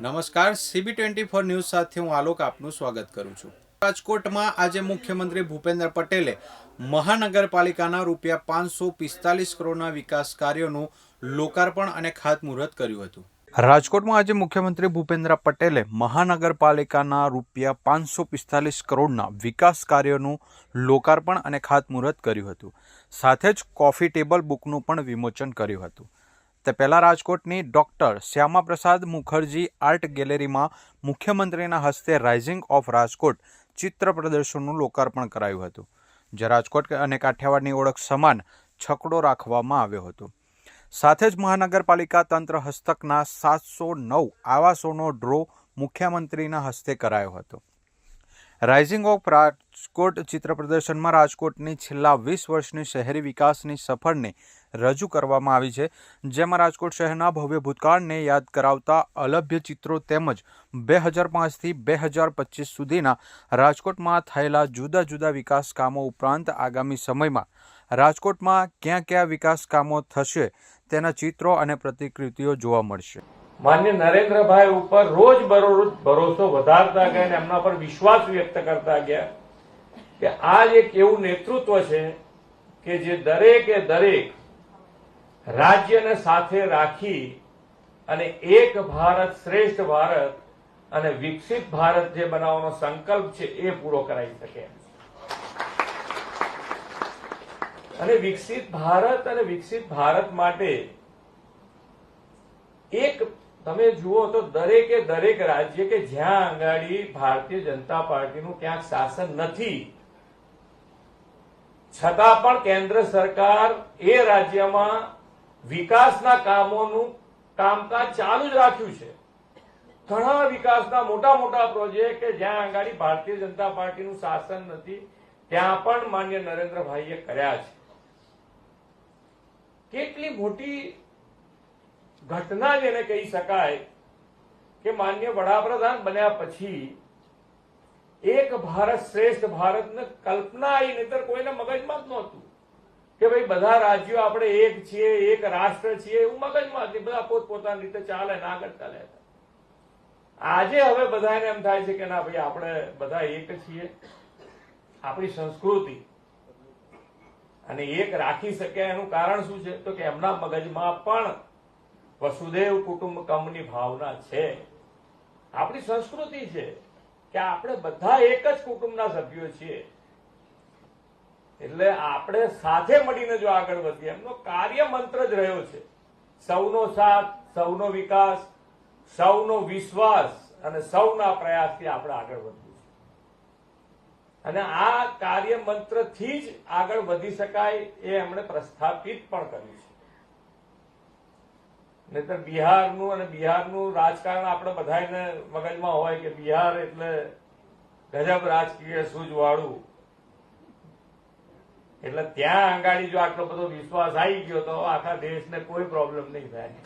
નમસ્કાર, CB24 news સાથે હું આલોક આપનું સ્વાગત કરું છું। રાજકોટમાં આજે મુખ્યમંત્રી ભૂપેન્દ્ર પટેલે મહાનગરપાલિકાના ₹545 કરોડના વિકાસ કાર્યોનું લોકાર્પણ અને ખાતમુહૂર્ત કર્યું હતું। રાજકોટમાં આજે મુખ્યમંત્રી ભૂપેન્દ્ર પટેલે મહાનગરપાલિકાના ₹545 કરોડના વિકાસ કાર્યોનું લોકાર્પણ અને ખાતમુહૂર્ત કર્યું હતું। સાથે જ કોફી ટેબલ બુકનું પણ વિમોચન કર્યું હતું। તે પહેલા રાજકોટની ડોક્ટર શ્યામાપ્રસાદ મુખર્જી આર્ટ ગેલેરીમાં મુખ્યમંત્રીના હસ્તે રાઇઝિંગ ઓફ રાજકોટ ચિત્ર પ્રદર્શનનું લોકાર્પણ કરાયું હતું, જે રાજકોટ અને કાઠિયાવાડની ઓળખ સમાન છકડો રાખવામાં આવ્યો હતો। સાથે જ મહાનગરપાલિકા તંત્ર હસ્તકના 709 આવાસોનો ડ્રો મુખ્યમંત્રીના હસ્તે કરાયો હતો। રાઇઝિંગ ઓફ રાજકોટ ચિત્ર પ્રદર્શનમાં રાજકોટની છેલ્લા 20 વર્ષની શહેરી વિકાસની સફરને રજૂ કરવામાં આવી છે, જેમાં રાજકોટ શહેરના ભવ્ય ભૂતકાળને યાદ કરાવતા અલભ્ય ચિત્રો તેમજ 2005થી 2025 સુધીના રાજકોટમાં થયેલા જુદા જુદા વિકાસ કામો ઉપરાંત આગામી સમયમાં રાજકોટમાં ક્યાં ક્યાં વિકાસ કામો થશે તેના ચિત્રો અને પ્રતિકૃતિઓ જોવા મળશે। માન્ય નરેન્દ્રભાઈ ઉપર રોજ બરોજ ભરોસો વધારતા ગયા અને એમના પર વિશ્વાસ વ્યક્ત કરતા ગયા કે આ એક એવું નેતૃત્વ છે કે જે દરેકે દરેક રાજ્યને સાથે રાખી અને એક ભારત શ્રેષ્ઠ ભારત અને વિકસિત ભારત જે બનાવવાનો સંકલ્પ છે એ પૂરો કરાવી શકે અને વિકસિત ભારત માટે એક તમે જુઓ તો દરેકે દરેક રાજ્ય કે જ્યાં આંગાડી ભારતીય જનતા પાર્ટીનું ક્યાંક શાસન નથી, છતાં પણ કેન્દ્ર સરકાર એ રાજ્યમાં વિકાસના કામોનું કામકાજ ચાલુ જ રાખ્યું છે। ઘણા વિકાસના મોટા મોટા પ્રોજેક્ટ કે જ્યાં આંગાડી ભારતીય જનતા પાર્ટીનું શાસન નથી ત્યાં પણ માન્ય નરેન્દ્રભાઈએ કર્યા છે। કેટલી મોટી ઘટના જેને કહી શકાય કે માન્ય વડાપ્રધાન બન્યા પછી એક ભારત શ્રેષ્ઠ ભારતની કલ્પના આવી, નહીતર કોઈને મગજમાં જ નહોતું કે ભાઈ બધા રાજ્યો આપણે એક છીએ, એક રાષ્ટ્ર છીએ, એવું મગજમાં હતી। બધા પોતપોતાની રીતે ચાલે ને આગળ ચાલે। આજે હવે બધાને એમ થાય છે કે ના ભાઈ આપણે બધા એક છીએ, આપણી સંસ્કૃતિ અને એક રાખી શક્યા એનું કારણ શું છે તો કે એમના મગજમાં પણ વસુદેવ કુટુંબકમની ભાવના છે। આપણી સંસ્કૃતિ છે કે આપણે બધા એક જ કુટુંબના સભ્યો છીએ, એટલે આપણે સાથે મળીને જો આગળ વધીએ, એમનો કાર્ય મંત્ર જ રહ્યો છે સૌનો સાથ, સૌનો વિકાસ, સૌનો વિશ્વાસ અને સૌના પ્રયાસથી આપણે આગળ વધવું છે અને આ કાર્ય મંત્રથી જ આગળ વધી શકાય એ એમણે પ્રસ્થાપિત પણ કર્યું છે। નહીતર બિહારનું રાજકારણ આપણે બધાને મગજમાં હોય કે બિહાર એટલે ગજબ રાજકીય સૂઝવાળું, એટલે ત્યાં આંગાડી જો આટલો બધો વિશ્વાસ આવી ગયો તો આખા દેશને કોઈ પ્રોબ્લેમ નહીં થાય।